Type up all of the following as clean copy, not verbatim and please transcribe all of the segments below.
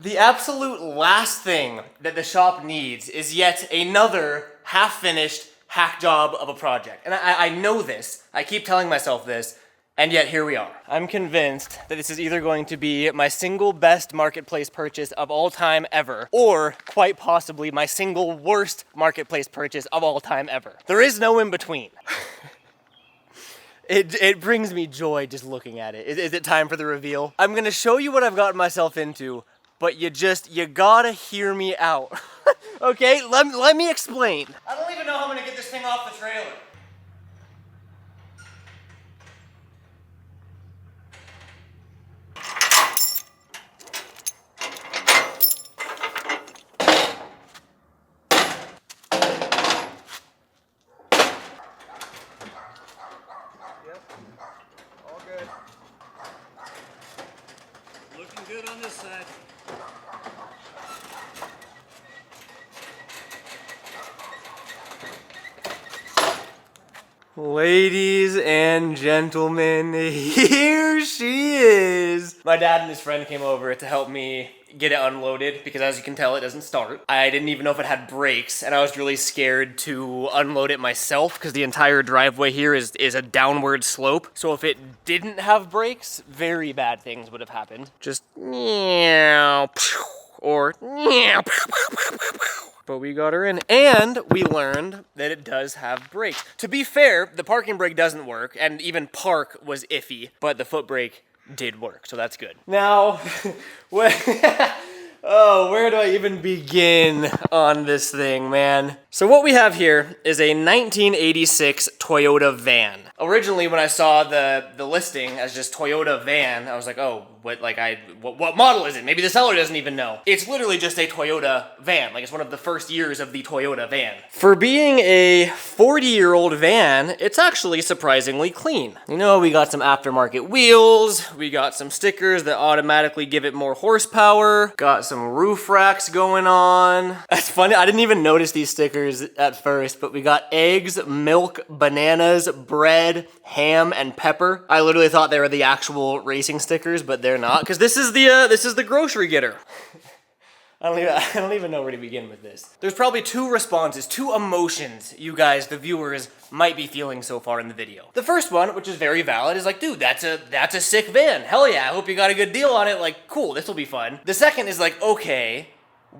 The absolute last thing that the shop needs is yet another half-finished hack job of a project. And I know this, I keep telling myself this, and yet here we are. I'm convinced that this is either going to be my single best marketplace purchase of all time ever, or quite possibly my single worst marketplace purchase of all time ever. There is no in between. It brings me joy just looking at it. Is it time for the reveal? I'm gonna show you what I've gotten myself into, but you gotta hear me out. Okay, let me explain. I don't even know how I'm gonna get this thing off the trailer. Yep, all good. Looking good on this side. Ladies and gentlemen, here she is. My dad and his friend came over to help me get it unloaded because, as you can tell, it doesn't start. I didn't even know if it had brakes, and I was really scared to unload it myself because the entire driveway here is a downward slope. So if it didn't have brakes, very bad things would have happened. Just meow, or meow. But we got her in, and we learned that it does have brakes. To be fair, the parking brake doesn't work, and even park was iffy, but the foot brake did work, so that's good. Now, where do I even begin on this thing, man? So what we have here is a 1986 Toyota van. Originally, when I saw the listing as just Toyota van, I was like, oh, what model is it? Maybe the seller doesn't even know. It's literally just a Toyota van. Like, it's one of the first years of the Toyota van. For being a 40-year-old van, it's actually surprisingly clean. You know, we got some aftermarket wheels, we got some stickers that automatically give it more horsepower, got some roof racks going on. That's funny, I didn't even notice these stickers at first, but we got eggs, milk, bananas, bread, ham, and pepper. I literally thought they were the actual racing stickers, but they're not, because this is the grocery getter. I don't even know where to begin with this. There's probably two responses, two emotions you guys, the viewers, might be feeling so far in the video. The first one, which is very valid, is like, dude, that's a sick van. Hell yeah, I hope you got a good deal on it. Like, cool, this will be fun. The second is like, okay,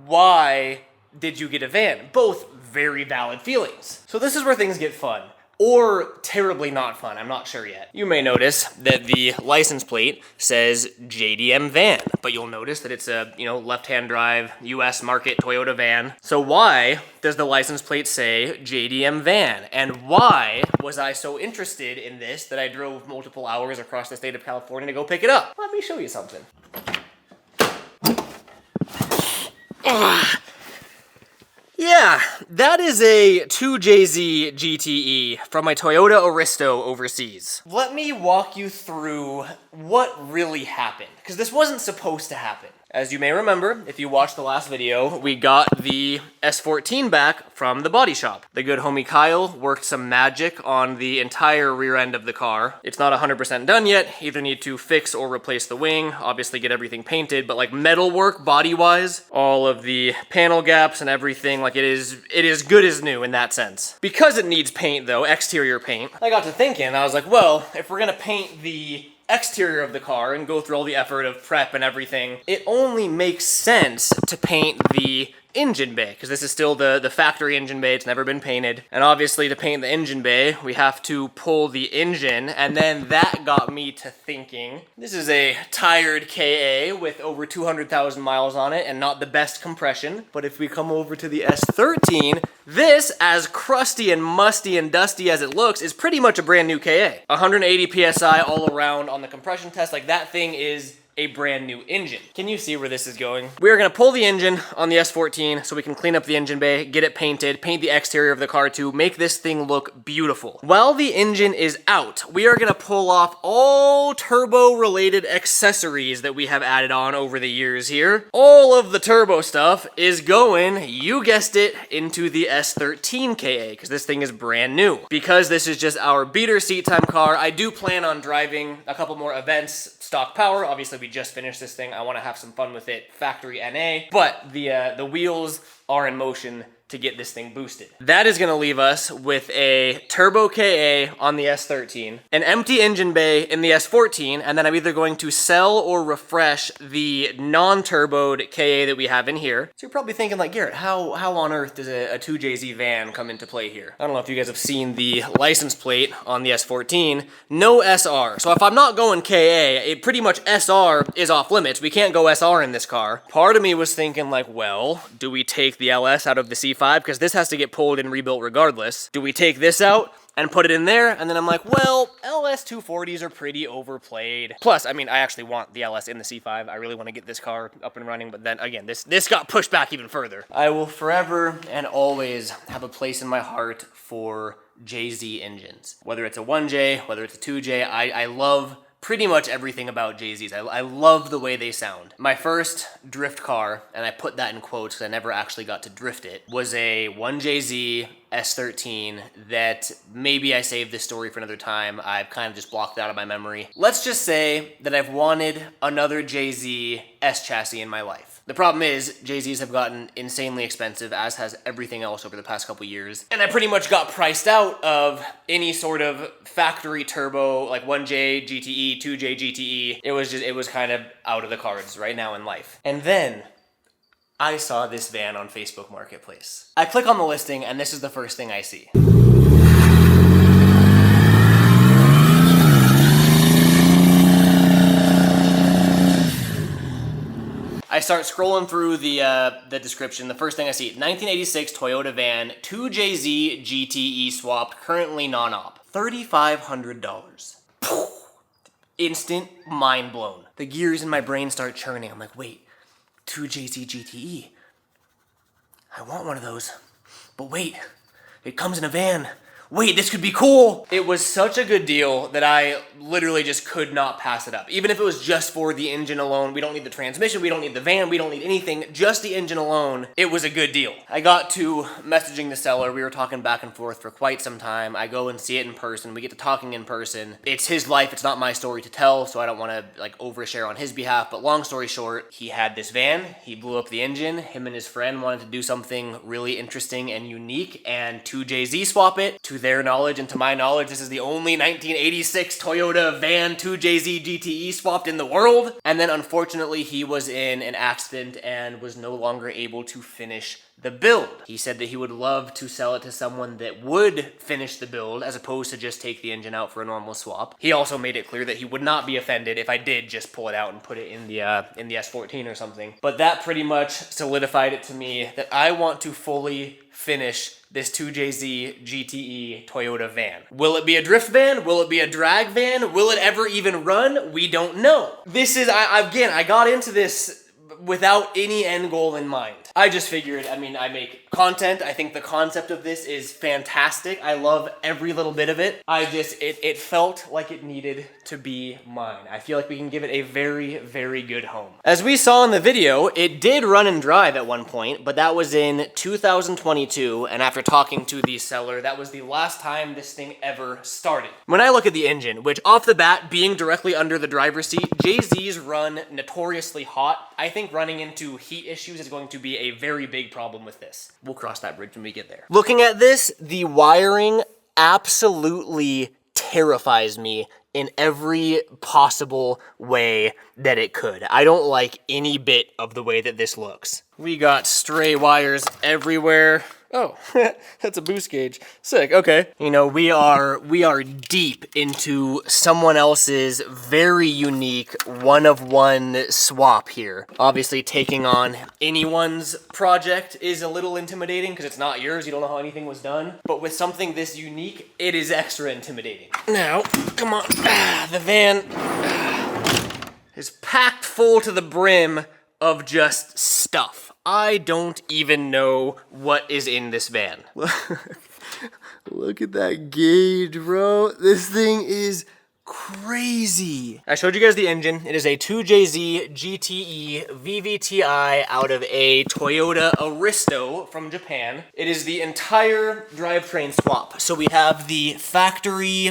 why did you get a van? Both very valid feelings. So this is where things get fun. Or terribly not fun, I'm not sure yet. You may notice that the license plate says JDM van, but you'll notice that it's a, left-hand drive, US market Toyota van. So why does the license plate say JDM van? And why was I so interested in this that I drove multiple hours across the state of California to go pick it up? Let me show you something. Yeah, that is a 2JZ GTE from my Toyota Aristo overseas. Let me walk you through what really happened, because this wasn't supposed to happen. As you may remember, if you watched the last video, we got the S14 back from the body shop. The good homie Kyle worked some magic on the entire rear end of the car. It's not 100% done yet. Either need to fix or replace the wing, obviously get everything painted, but like metal work body-wise, all of the panel gaps and everything, like it is good as new in that sense. Because it needs paint though, exterior paint, I got to thinking, I was like, well, if we're gonna paint the exterior of the car and go through all the effort of prep and everything, it only makes sense to paint the engine bay, because this is still the factory engine bay. It's never been painted. And obviously to paint the engine bay, we have to pull the engine, and then that got me to thinking, this is a tired KA with over 200,000 miles on it and not the best compression, but if we come over to the S13, this, as crusty and musty and dusty as it looks, is pretty much a brand new KA. 180 PSI all around on the compression test, like that thing is a brand new engine. Can you see where this is going? We are gonna pull the engine on the S14 so we can clean up the engine bay, get it painted, paint the exterior of the car to make this thing look beautiful. While the engine is out, we are gonna pull off all turbo related accessories that we have added on over the years here. All of the turbo stuff is going, you guessed it, into the S13 KA, because this thing is brand new. Because this is just our beater seat time car, I do plan on driving a couple more events stock power. Obviously, we just finished this thing. I want to have some fun with it, factory NA. But the wheels are in motion to get this thing boosted. That is gonna leave us with a turbo KA on the S13, an empty engine bay in the S14, and then I'm either going to sell or refresh the non-turboed KA that we have in here. So you're probably thinking like, Garrett, how on earth does a 2JZ van come into play here? I don't know if you guys have seen the license plate on the S14, no SR. So if I'm not going KA, it pretty much SR is off limits. We can't go SR in this car. Part of me was thinking like, well, do we take the LS out of the C5? Because this has to get pulled and rebuilt regardless. Do we take this out and put it in there? And then I'm like, well, LS 240s are pretty overplayed. Plus, I mean, I actually want the LS in the C5. I really want to get this car up and running, but then again, this got pushed back even further. I will forever and always have a place in my heart for JZ engines. Whether it's a 1J, whether it's a 2J, I love pretty much everything about JZs. I love the way they sound. My first drift car, and I put that in quotes because I never actually got to drift it, was a 1JZ S13 that maybe I saved this story for another time. I've kind of just blocked it out of my memory. Let's just say that I've wanted another JZ S chassis in my life. The problem is, JZs have gotten insanely expensive, as has everything else over the past couple years. And I pretty much got priced out of any sort of factory turbo, like 1J GTE, 2J GTE. It was kind of out of the cards right now in life. And then I saw this van on Facebook Marketplace. I click on the listing, and this is the first thing I see. I start scrolling through the description. The first thing I see, 1986 Toyota van, 2JZ GTE swapped, currently non-op. $3,500. Instant mind blown. The gears in my brain start churning. I'm like, wait, 2JZ GTE. I want one of those. But wait, it comes in a van. Wait, this could be cool. It was such a good deal that I literally just could not pass it up. Even if it was just for the engine alone, we don't need the transmission, we don't need the van, we don't need anything, just the engine alone, it was a good deal. I got to messaging the seller, we were talking back and forth for quite some time. I go and see it in person, we get to talking in person. It's his life, it's not my story to tell, so I don't want to like overshare on his behalf, but long story short, he had this van, he blew up the engine, him and his friend wanted to do something really interesting and unique, and 2JZ swap it. To their knowledge and to my knowledge, this is the only 1986 Toyota van 2JZ GTE swapped in the world. And then unfortunately, he was in an accident and was no longer able to finish the build. He said that he would love to sell it to someone that would finish the build as opposed to just take the engine out for a normal swap. He also made it clear that he would not be offended if I did just pull it out and put it in the S14 or something. But that pretty much solidified it to me that I want to fully finish this 2JZ GTE Toyota van. Will it be a drift van? Will it be a drag van? Will it ever even run? We don't know. This is, I got into this without any end goal in mind. I just figured, I mean, I make content. I think the concept of this is fantastic. I love every little bit of it. It felt like it needed to be mine. I feel like we can give it a very, very good home. As we saw in the video, it did run and drive at one point, but that was in 2022, and after talking to the seller, that was the last time this thing ever started. When I look at the engine, which off the bat, being directly under the driver's seat, JZs run notoriously hot. I think running into heat issues is going to be a very big problem with this. We'll cross that bridge when we get there. Looking at this, the wiring absolutely terrifies me in every possible way that it could. I don't like any bit of the way that this looks. We got stray wires everywhere. Oh, that's a boost gauge. Sick, okay. You know, we are deep into someone else's very unique one-of-one swap here. Obviously, taking on anyone's project is a little intimidating because it's not yours. You don't know how anything was done. But with something this unique, it is extra intimidating. Now, come on. The van is packed full to the brim of just stuff. I don't even know what is in this van. Look at that gauge, bro. This thing is crazy. I showed you guys the engine. It is a 2JZ GTE VVTi out of a Toyota Aristo from Japan. It is the entire drivetrain swap. So we have the factory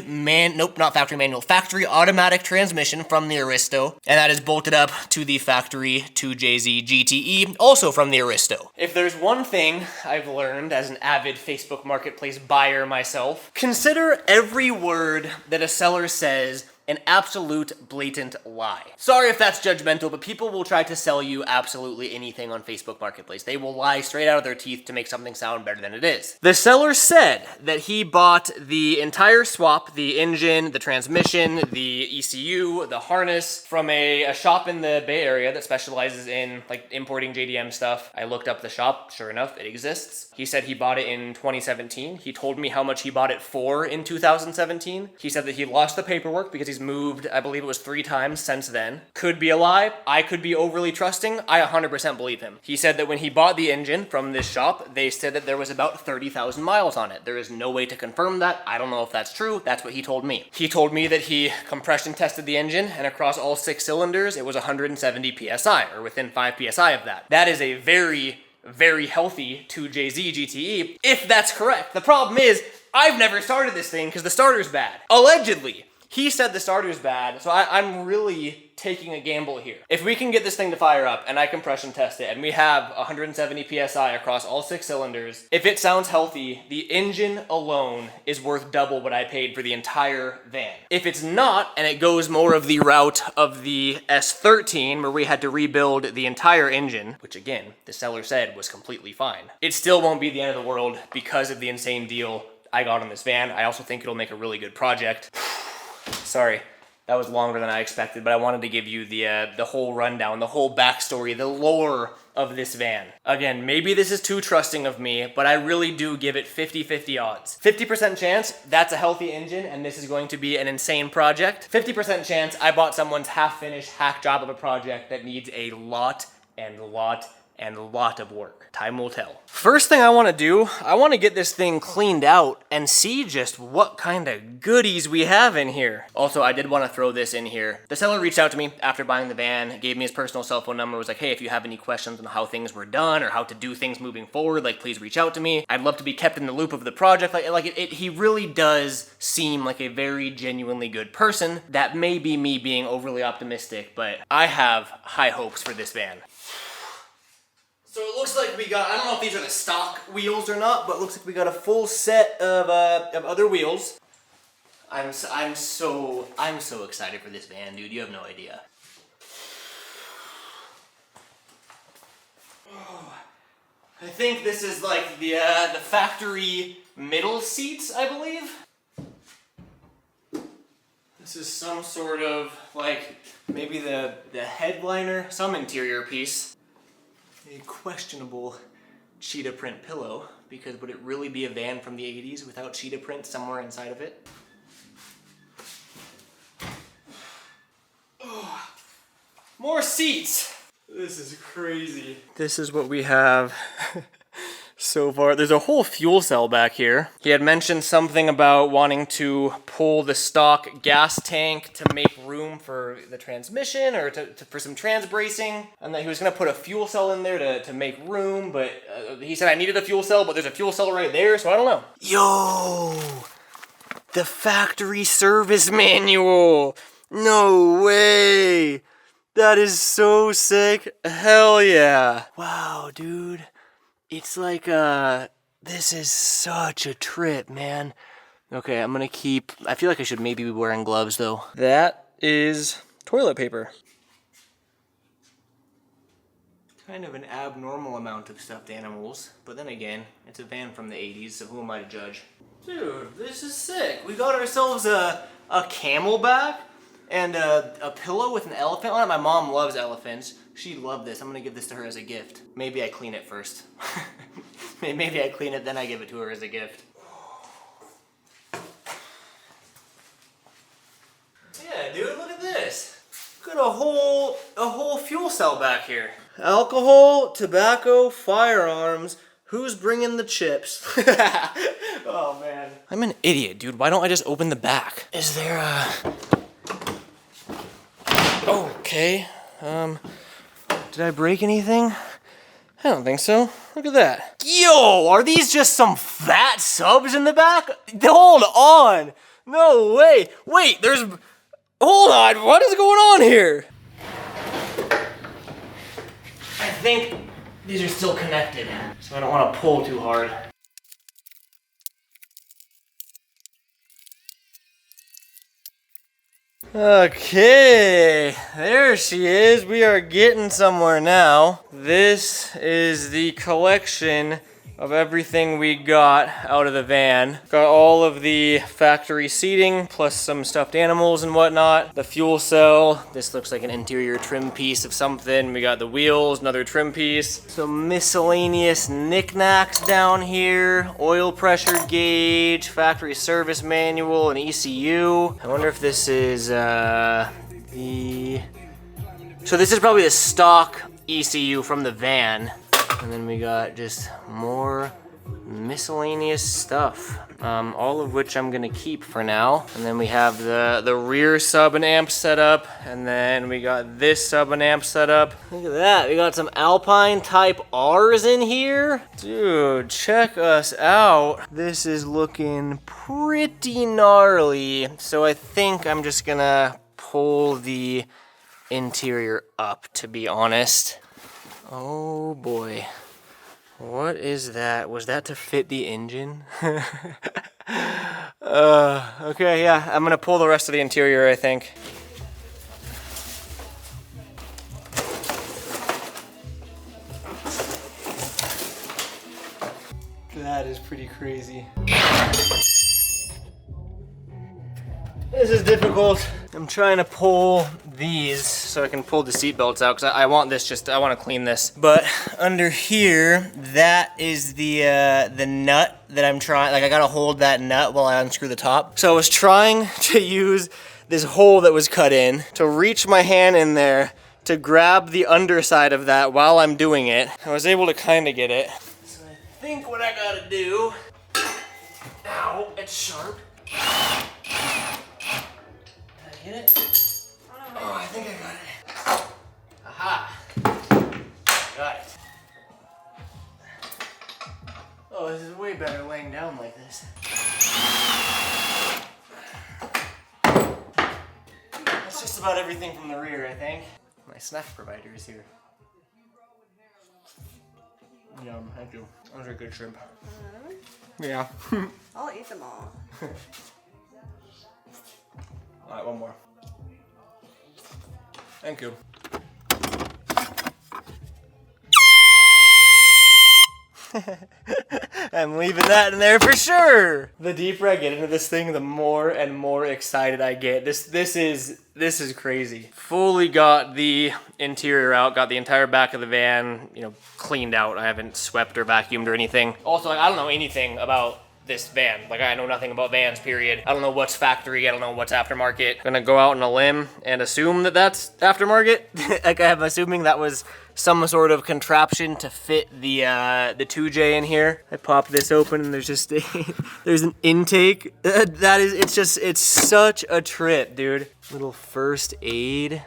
automatic transmission from the Aristo, and that is bolted up to the factory 2JZ GTE, also from the Aristo. If there's one thing I've learned as an avid Facebook Marketplace buyer myself, consider every word that a seller says an absolute blatant lie. Sorry if that's judgmental, but people will try to sell you absolutely anything on Facebook Marketplace. They will lie straight out of their teeth to make something sound better than it is. The seller said that he bought the entire swap, the engine, the transmission, the ECU, the harness, from a shop in the Bay Area that specializes in like importing JDM stuff. I looked up the shop, sure enough, it exists. He said he bought it in 2017. He told me how much he bought it for in 2017. He said that he lost the paperwork because he's moved, I believe it was 3 times since then. Could be a lie. I could be overly trusting. I 100% believe him. He said that when he bought the engine from this shop, they said that there was about 30,000 miles on it. There is no way to confirm that. I don't know if that's true. That's what he told me. He told me that he compression tested the engine, and across all 6 cylinders, it was 170 PSI, or within 5 PSI of that. That is a very, very healthy 2JZ GTE, if that's correct. The problem is, I've never started this thing because the starter's bad. Allegedly. He said the starter's bad, so I'm really taking a gamble here. If we can get this thing to fire up and I compression test it and we have 170 PSI across all 6 cylinders, if it sounds healthy, the engine alone is worth double what I paid for the entire van. If it's not, and it goes more of the route of the S13 where we had to rebuild the entire engine, which again, the seller said was completely fine, it still won't be the end of the world because of the insane deal I got on this van. I also think it'll make a really good project. Sorry, that was longer than I expected, but I wanted to give you the whole rundown, the whole backstory, the lore of this van. Again, maybe this is too trusting of me, but I really do give it 50-50 odds. 50% chance that's a healthy engine and this is going to be an insane project. 50% chance I bought someone's half-finished hack job of a project that needs a lot of work. Time will tell. First thing I want to do, I want to get this thing cleaned out and see just what kind of goodies we have in here. Also, I did want to throw this in here. The seller reached out to me after buying the van, gave me his personal cell phone number, was like, hey, if you have any questions on how things were done or how to do things moving forward, like, please reach out to me. I'd love to be kept in the loop of the project. He really does seem like a very genuinely good person. That may be me being overly optimistic, but I have high hopes for this van. So it looks like we got, I don't know if these are the stock wheels or not, but it looks like we got a full set of other wheels. I'm so excited for this van, dude. You have no idea. Oh, I think this is like the factory middle seats, I believe. This is some sort of like maybe the headliner, some interior piece. A questionable cheetah print pillow, because would it really be a van from the 80s without cheetah print somewhere inside of it? Oh, more seats! This is crazy. This is what we have so far. There's a whole fuel cell back here. He had mentioned something about wanting to pull the stock gas tank to make room for the transmission or for some trans bracing, and that he was going to put a fuel cell in there to make room, but he said I needed a fuel cell, but there's a fuel cell right there, so I don't know. Yo! The factory service manual! No way! That is so sick. Hell yeah. Wow, dude. It's like, this is such a trip, man. Okay, I'm gonna keep, I feel like I should maybe be wearing gloves, though. That is toilet paper. Kind of an abnormal amount of stuffed animals, but then again, it's a van from the 80s, so who am I to judge? Dude, this is sick. We got ourselves a camelback and a pillow with an elephant on it. My mom loves elephants. She'd love this. I'm gonna give this to her as a gift. Maybe I clean it first. Maybe I clean it, then I give it to her as a gift. Yeah, dude, look at this. Got a whole fuel cell back here. Alcohol, tobacco, firearms. Who's bringing the chips? Oh man. I'm an idiot, dude. Why don't I just open the back? Is there a... okay. Did I break anything? I don't think so. Look at that. Yo, are these just some fat subs in the back? Hold on. No way. Wait, hold on. What is going on here? I think these are still connected, so I don't want to pull too hard. Okay, there she is. We are getting somewhere now. This is the collection of everything we got out of the van. Got all of the factory seating, plus some stuffed animals and whatnot. The fuel cell, this looks like an interior trim piece of something. We got the wheels, another trim piece. Some miscellaneous knickknacks down here. Oil pressure gauge, factory service manual, and ECU. I wonder if this is so this is probably the stock ECU from the van. And then we got just more miscellaneous stuff, all of which I'm gonna keep for now. And then we have the rear sub and amp setup, and then we got this sub and amp setup. Look at that, we got some Alpine Type R's in here. Dude, check us out. This is looking pretty gnarly. So I think I'm just gonna pull the interior up, to be honest. Oh boy, what is that? Was that to fit the engine? Okay, yeah, I'm gonna pull the rest of the interior, I think. That is pretty crazy. This is difficult. I'm trying to pull these so I can pull the seat belts out, because I want this I want to clean this. But under here, that is the nut that I'm trying, like I gotta hold that nut while I unscrew the top. So I was trying to use this hole that was cut in to reach my hand in there to grab the underside of that while I'm doing it. I was able to kind of get it. So I think what I gotta do, ow, it's sharp. Get it? Oh, I think I got it. Aha! Got it. Oh, this is way better laying down like this. That's just about everything from the rear, I think. My snack provider is here. Yum, thank you. Those are good shrimp. Yeah. I'll eat them all. Alright, one more. Thank you. I'm leaving that in there for sure. The deeper I get into this thing, the more and more excited I get. This is crazy. Fully got the interior out, got the entire back of the van, cleaned out. I haven't swept or vacuumed or anything. Also, I don't know anything about this van. Like, I know nothing about vans, period. I don't know what's factory, I don't know what's aftermarket. Gonna go out on a limb and assume that that's aftermarket. Like, I'm assuming that was some sort of contraption to fit the 2J in here. I pop this open and there's just there's an intake. It's such a trip, dude. Little first aid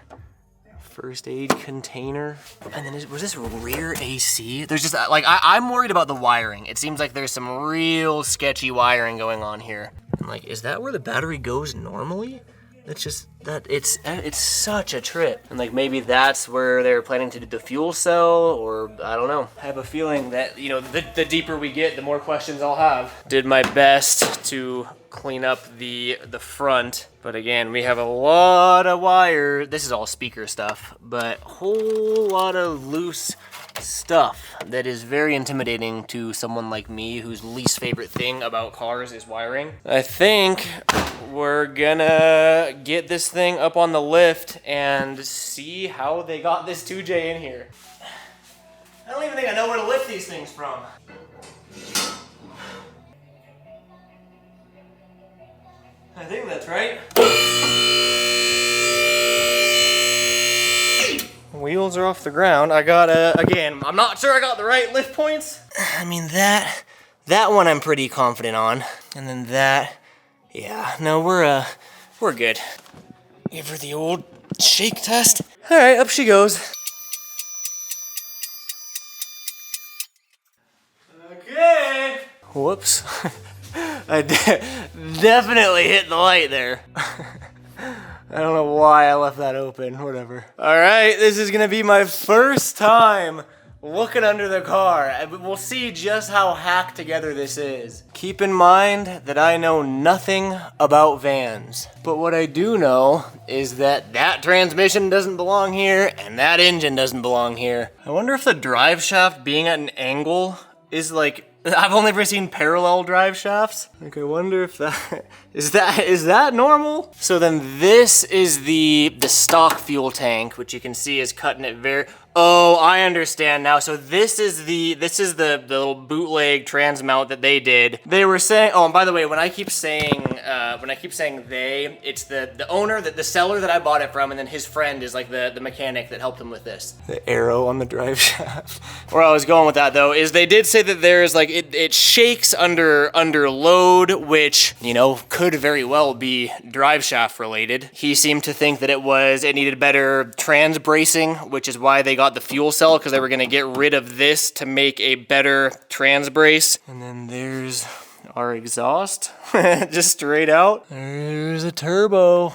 container. And then was this rear AC? There's just like, I'm worried about the wiring. It seems like there's some real sketchy wiring going on here. I'm like, is that where the battery goes normally? It's just that it's such a trip. And like, maybe that's where they're planning to do the fuel cell, or I don't know. I have a feeling that, the deeper we get, the more questions I'll have. Did my best to clean up the front, but again, we have a lot of wire. This is all speaker stuff, but a whole lot of loose stuff that is very intimidating to someone like me, whose least favorite thing about cars is wiring. I think we're gonna get this thing up on the lift and see how they got this 2J in here. I don't even think I know where to lift these things from. I think that's right. Wheels are off the ground. I got again, I'm not sure I got the right lift points. I mean, that one I'm pretty confident on. And then that, yeah, no, we're good. Give her the old shake test. All right, up she goes. Okay. Whoops. I definitely hit the light there. I don't know why I left that open, whatever. All right, this is gonna be my first time looking under the car. We'll see just how hacked together this is. Keep in mind that I know nothing about vans, but what I do know is that that transmission doesn't belong here and that engine doesn't belong here. I wonder if the drive shaft being at an angle is like, I've only ever seen parallel drive shafts. Like, I wonder if that is that normal? So then this is the stock fuel tank, which you can see is cutting it very. Oh, I understand now. So this is the little bootleg trans mount that they did. They were saying, oh, and by the way, when I keep saying they, it's the owner, the seller that I bought it from, and then his friend is like the mechanic that helped him with this. The arrow on the drive shaft. Where I was going with that though is they did say that there's like it shakes under load, which, you know, could very well be drive shaft related. He seemed to think that it needed better trans bracing, which is why they got the fuel cell, because they were gonna get rid of this to make a better trans brace. And then there's our exhaust, just straight out. There's a turbo.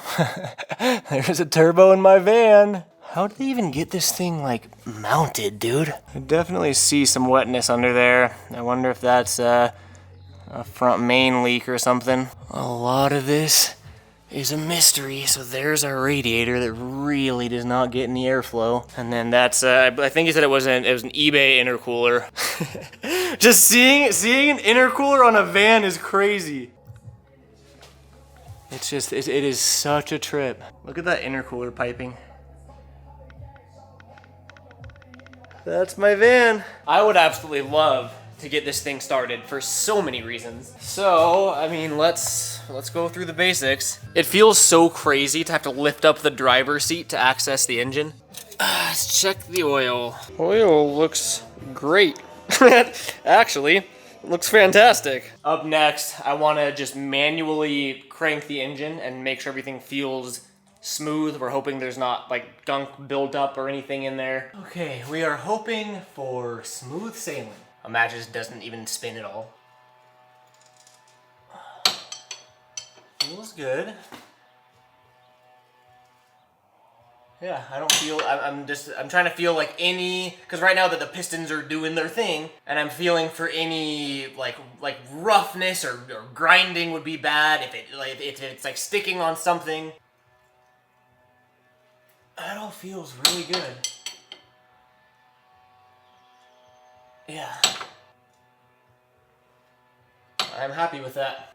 There's a turbo in my van. How did they even get this thing like mounted, dude? I definitely see some wetness under there. I wonder if that's a front main leak or something. A lot of this is a mystery. So there's our radiator that really does not get any airflow. And then that's, I think he said it was an eBay intercooler. Just seeing an intercooler on a van is crazy. It's just, it is such a trip. Look at that intercooler piping. That's my van. I would absolutely love to get this thing started for so many reasons. So, I mean, let's go through the basics. It feels so crazy to have to lift up the driver's seat to access the engine. Let's check the oil. Oil looks great. Actually, it looks fantastic. Up next, I wanna just manually crank the engine and make sure everything feels smooth. We're hoping there's not like gunk built up or anything in there. Okay, we are hoping for smooth sailing. Imagine it doesn't even spin at all. Feels good. Yeah, I don't feel, I'm trying to feel like any, because right now that the pistons are doing their thing, and I'm feeling for any like roughness or grinding would be bad if it's like sticking on something. That all feels really good. Yeah. I'm happy with that.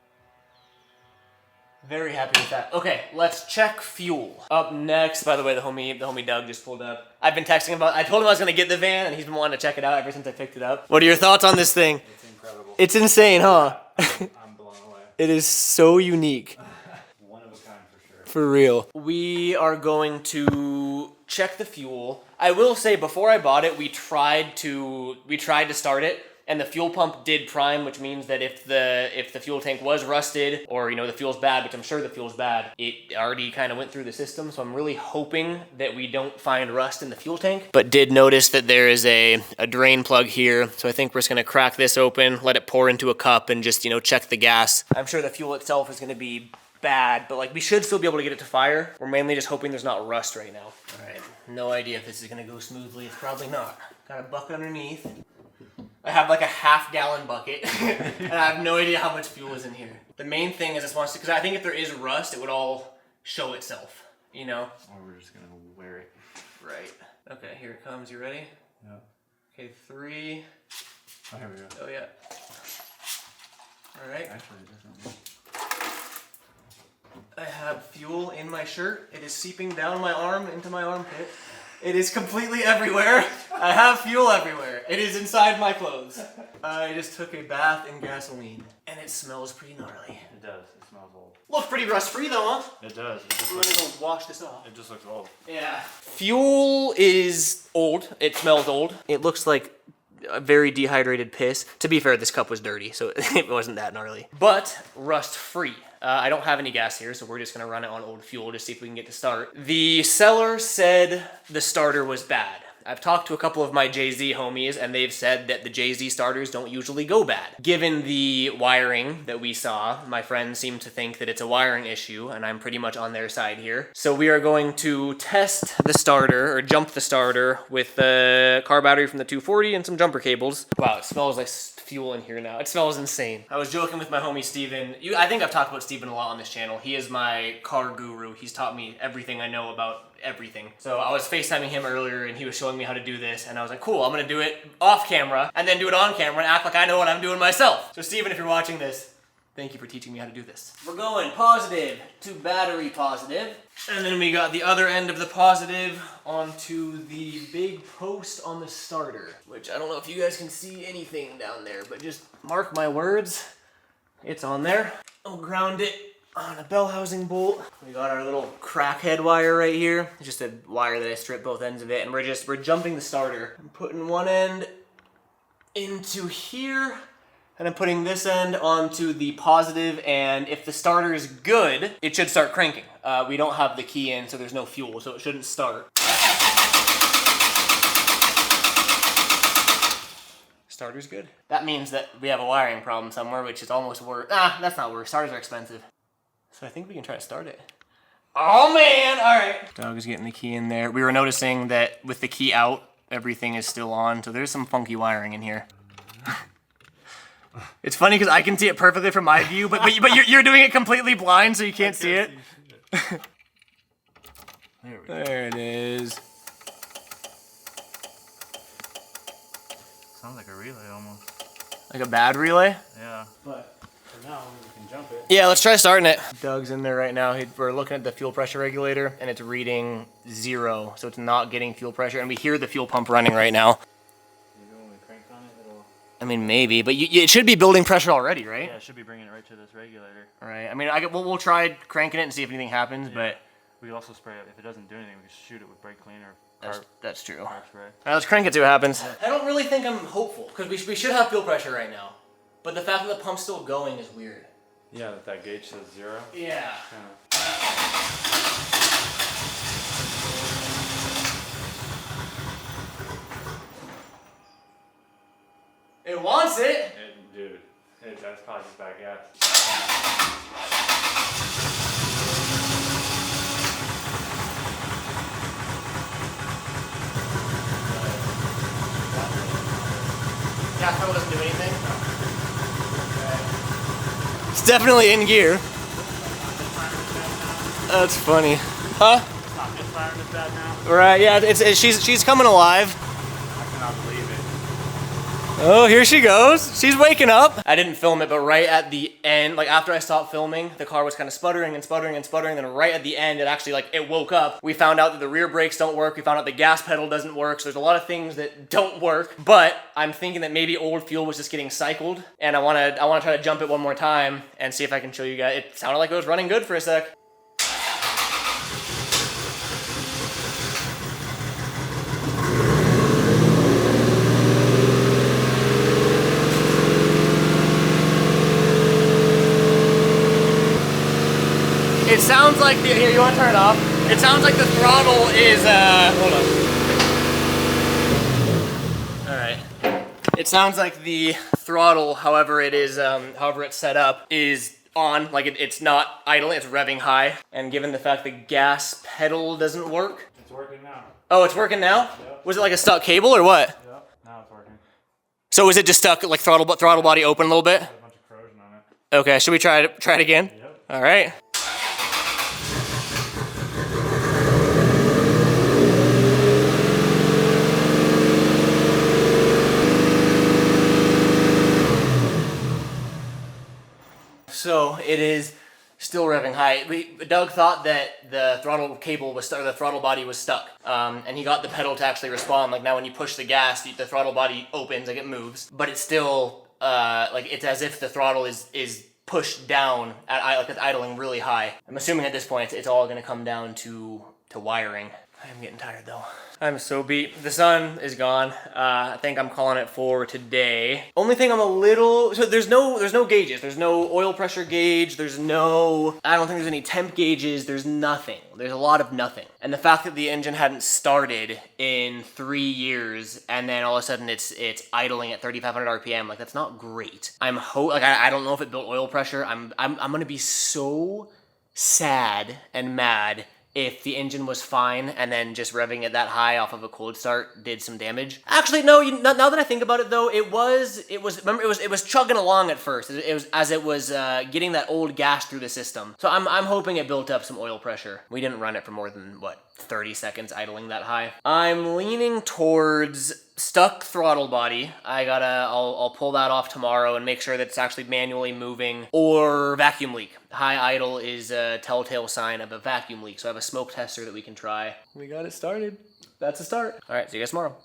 Very happy with that. Okay, let's check fuel. Up next, by the way, the homie Doug just pulled up. I've been texting about, I told him I was gonna get the van and he's been wanting to check it out ever since I picked it up. What are your thoughts on this thing? It's incredible. It's insane, huh? I'm blown away. It is so unique. One of a kind for sure. For real. We are going to check the fuel. I will say before I bought it, we tried to start it, and the fuel pump did prime, which means that if the fuel tank was rusted or, you know, the fuel's bad, which I'm sure the fuel's bad, it already kind of went through the system. So I'm really hoping that we don't find rust in the fuel tank. But did notice that there is a drain plug here. So I think we're just gonna crack this open, let it pour into a cup, and just, you know, check the gas. I'm sure the fuel itself is gonna be bad, but like we should still be able to get it to fire. We're mainly just hoping there's not rust right now. All right, no idea if this is gonna go smoothly. It's probably not. Got a bucket underneath. I have like a half-gallon bucket, and I have no idea how much fuel is in here. The main thing is this wants to, because I think if there is rust, it would all show itself, you know? Or we're just gonna wear it. Right. Okay, here it comes. You ready? Yeah. Okay, 3. Oh, here we go. Oh, yeah. All right. Actually, it doesn't. I have fuel in my shirt. It is seeping down my arm into my armpit. It is completely everywhere. I have fuel everywhere. It is inside my clothes. I just took a bath in gasoline, and it smells pretty gnarly. It does. It smells old. Looks pretty rust-free though, huh? It does. I'm gonna go wash this off. It just looks old. Yeah. Fuel is old. It smells old. It looks like a very dehydrated piss. To be fair, this cup was dirty, so it wasn't that gnarly. But rust-free. I don't have any gas here, so we're just gonna run it on old fuel to see if we can get to start. The seller said the starter was bad. I've talked to a couple of my Jay-Z homies, and they've said that the Jay-Z starters don't usually go bad. Given the wiring that we saw, my friends seem to think that it's a wiring issue, and I'm pretty much on their side here. So we are going to test the starter, or jump the starter, with the car battery from the 240 and some jumper cables. Wow, it smells like fuel in here now. It smells insane. I was joking with my homie Steven. I think I've talked about Steven a lot on this channel. He is my car guru. He's taught me everything I know about everything. So I was FaceTiming him earlier and he was showing me how to do this, and I was like, cool, I'm gonna do it off camera and then do it on camera and act like I know what I'm doing myself. So Steven, if you're watching this, thank you for teaching me how to do this. We're going positive to battery positive, and then we got the other end of the positive onto the big post on the starter, which I don't know if you guys can see anything down there, but just mark my words, it's on there. I'll ground it on a bell housing bolt. We got our little crackhead wire right here. It's just a wire that I stripped both ends of it, and we're jumping the starter. I'm putting one end into here, and I'm putting this end onto the positive, and if the starter is good, it should start cranking. We don't have the key in, so there's no fuel, so it shouldn't start. Starter's good. That means that we have a wiring problem somewhere, which is almost worse. That's not worse. Starters are expensive. So I think we can try to start it. Oh man, all right. Dog is getting the key in there. We were noticing that with the key out, everything is still on, so there's some funky wiring in here. It's funny because I can see it perfectly from my view, but you're doing it completely blind, so you can't see it. There it is. Sounds like a relay almost. Like a bad relay? Yeah. But for now, we can jump it. Yeah, let's try starting it. Doug's in there right now. We're looking at the fuel pressure regulator, and it's reading 0, so it's not getting fuel pressure, and we hear the fuel pump running right now. Maybe when we crank on it, it'll... I mean, maybe, but it should be building pressure already, right? Yeah, it should be bringing it right to this regulator. Right. I mean, we'll try cranking it and see if anything happens, but... We can also spray it. If it doesn't do anything, we can shoot it with brake cleaner. That's true. Car spray. All right, let's crank it, see what happens. I don't really think I'm hopeful, because we should have fuel pressure right now. But the fact that the pump's still going is weird. Yeah, that gauge says 0. Yeah. It wants it. Dude, that's probably just bad gas. Gas pedal doesn't do anything? It's definitely in gear. That's funny. Huh? It's not misfiring as bad now. Right, yeah, she's coming alive. I cannot believe it. Oh, here she goes. She's waking up. I didn't film it, but right at the end, like after I stopped filming, the car was kind of sputtering and sputtering and sputtering. Then right at the end, it actually it woke up. We found out that the rear brakes don't work. We found out the gas pedal doesn't work. So there's a lot of things that don't work. But I'm thinking that maybe old fuel was just getting cycled, and I wanna try to jump it one more time and see if I can show you guys. It sounded like it was running good for a sec. It sounds like here, you want to turn it off? It sounds like the throttle is, hold on. All right. It sounds like the throttle, however it is, however it's set up, is on, like it's not idling, it's revving high. And given the fact the gas pedal doesn't work. It's working now. Oh, it's working now? Yep. Was it like a stuck cable or what? Yep, now it's working. So is it just stuck, like throttle body open a little bit? There's a bunch of corrosion on it. Okay, should we try it again? Yep. All right. So it is still revving high. Doug thought that the throttle cable was stuck, the throttle body was stuck, and he got the pedal to actually respond. Like now, when you push the gas, the throttle body opens, like it moves, but it's still like it's as if the throttle is pushed down at like it's idling really high. I'm assuming at this point it's all going to come down to wiring. I'm getting tired though. I'm so beat. The sun is gone. I think I'm calling it for today. Only thing I'm a little, so there's no gauges. There's no oil pressure gauge. I don't think there's any temp gauges. There's nothing. There's a lot of nothing. And the fact that the engine hadn't started in 3 years and then all of a sudden it's idling at 3,500 RPM, like that's not great. I don't know if it built oil pressure. I'm gonna be so sad and mad if the engine was fine and then just revving it that high off of a cold start did some damage. Actually, no. Now that I think about it, though, it was chugging along at first. It was getting that old gas through the system. So I'm hoping it built up some oil pressure. We didn't run it for more than 30 seconds idling that high. I'm leaning towards stuck throttle body. I'll pull that off tomorrow and make sure that it's actually manually moving, or vacuum leak. High idle is a telltale sign of a vacuum leak, so I have a smoke tester that we can try. We got it started. That's a start. All right, see you guys tomorrow.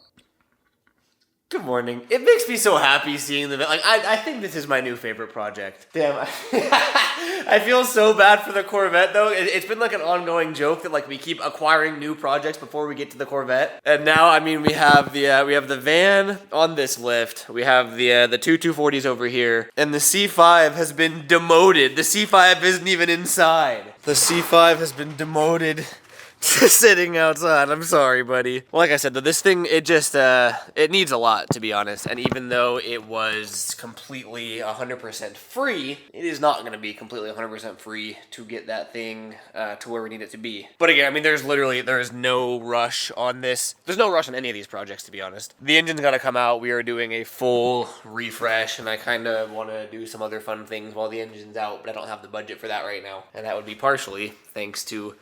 Good morning. It makes me so happy seeing the, I think this is my new favorite project. Damn, I feel so bad for the Corvette though. It's been like an ongoing joke that we keep acquiring new projects before we get to the Corvette. And now, I mean, we have the van on this lift. We have the two 240s over here. And the C5 has been demoted. The C5 isn't even inside. The C5 has been demoted. Sitting outside. I'm sorry, buddy. Well, like I said, though, this thing, it needs a lot, to be honest. And even though it was completely 100% free, it is not going to be completely 100% free to get that thing to where we need it to be. But again, I mean, there is no rush on this. There's no rush on any of these projects, to be honest. The engine's got to come out. We are doing a full refresh, and I kind of want to do some other fun things while the engine's out, but I don't have the budget for that right now. And that would be partially thanks to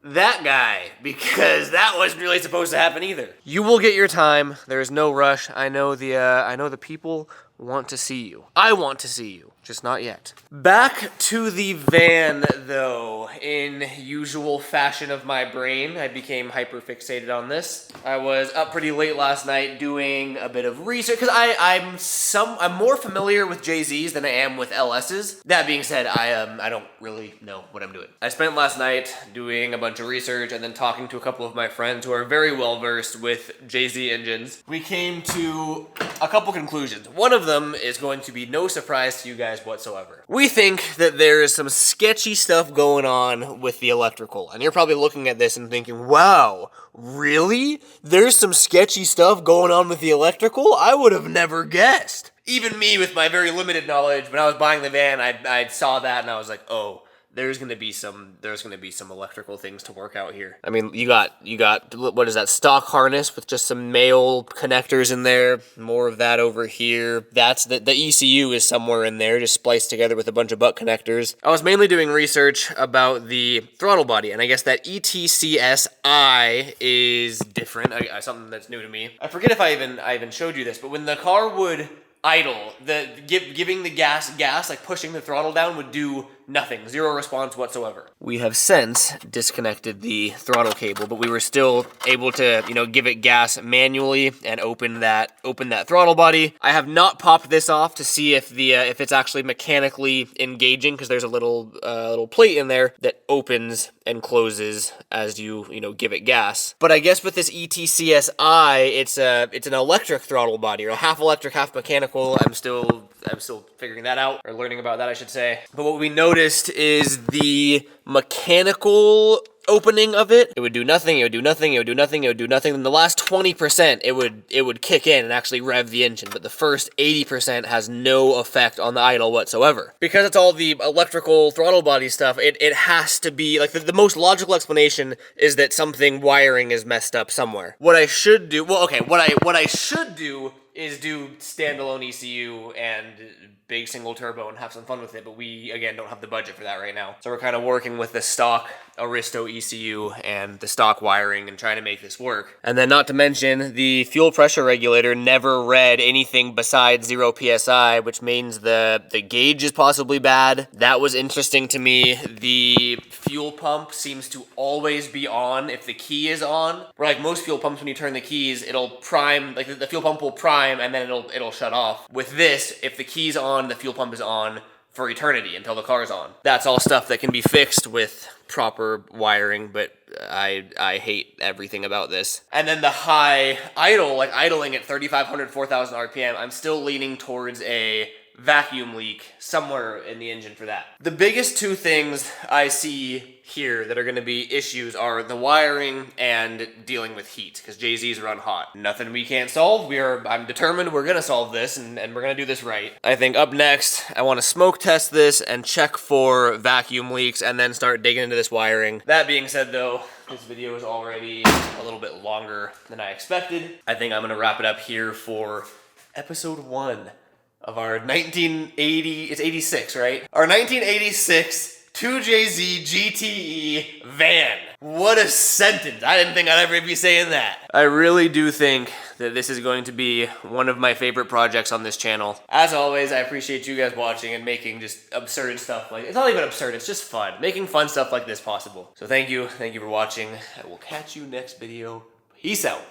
that guy, because that wasn't really supposed to happen either. You will get your time. There is no rush. I know the people want to see you. I want to see you. Just not yet. Back to the van, though. In usual fashion of my brain, I became hyper-fixated on this. I was up pretty late last night doing a bit of research, because I'm more familiar with JZs than I am with LSs. That being said, I don't really know what I'm doing. I spent last night doing a bunch of research and then talking to a couple of my friends who are very well-versed with JZ engines. We came to a couple conclusions. One of them is going to be no surprise to you guys whatsoever. We think that there is some sketchy stuff going on with the electrical. And you're probably looking at this and thinking, wow, really? There's some sketchy stuff going on with the electrical? I would have never guessed. Even me with my very limited knowledge, when I was buying the van, I saw that and I was like, oh, there's gonna be some electrical things to work out here. I mean, you got what is that, stock harness with just some male connectors in there. More of that over here. That's the ECU is somewhere in there, just spliced together with a bunch of butt connectors. I was mainly doing research about the throttle body, and I guess that ETCSI is different. Something that's new to me. I forget if I even showed you this, but when the car would idle, giving the gas, like pushing the throttle down, would do nothing. Zero response whatsoever. We have since disconnected the throttle cable, but we were still able to, give it gas manually and open that throttle body. I have not popped this off to see if it's actually mechanically engaging, because there's a little plate in there that opens and closes as you give it gas. But I guess with this ETCSI, it's an electric throttle body, or half electric, half mechanical. I'm still figuring that out, or learning about that, I should say. But what we noticed is the mechanical opening of it. It would do nothing, it would do nothing, it would do nothing, it would do nothing. Then the last 20%, it would kick in and actually rev the engine. But the first 80% has no effect on the idle whatsoever. Because it's all the electrical throttle body stuff, it has to be, like, the most logical explanation is that something wiring is messed up somewhere. What I should do is do standalone ECU and big single turbo and have some fun with it, but we, again, don't have the budget for that right now. So we're kind of working with the stock Aristo ECU and the stock wiring and trying to make this work. And then not to mention, the fuel pressure regulator never read anything besides 0 PSI, which means the gauge is possibly bad. That was interesting to me. The fuel pump seems to always be on if the key is on. Where like most fuel pumps, when you turn the keys, it'll prime, like the fuel pump will prime and then it'll shut off. With this, if the key's on, the fuel pump is on. for eternity until the car's on. That's all stuff that can be fixed with proper wiring, but I hate everything about this. And then the high idle, like idling at 3,500, 4,000 RPM, I'm still leaning towards a vacuum leak somewhere in the engine for that. The biggest two things I see here that are going to be issues are the wiring and dealing with heat, because JZs run hot. Nothing we can't solve. I'm determined we're going to solve this, and we're going to do this right. I think up next, I want to smoke test this and check for vacuum leaks and then start digging into this wiring. That being said though, this video is already a little bit longer than I expected. I think I'm going to wrap it up here for episode 1 of our 1980, it's 86, right? Our 1986 2JZ GTE van. What a sentence. I didn't think I'd ever be saying that. I really do think that this is going to be one of my favorite projects on this channel. As always, I appreciate you guys watching and making just absurd stuff like, it's not even absurd, it's just fun. Making fun stuff like this possible. So thank you for watching. I will catch you next video. Peace out.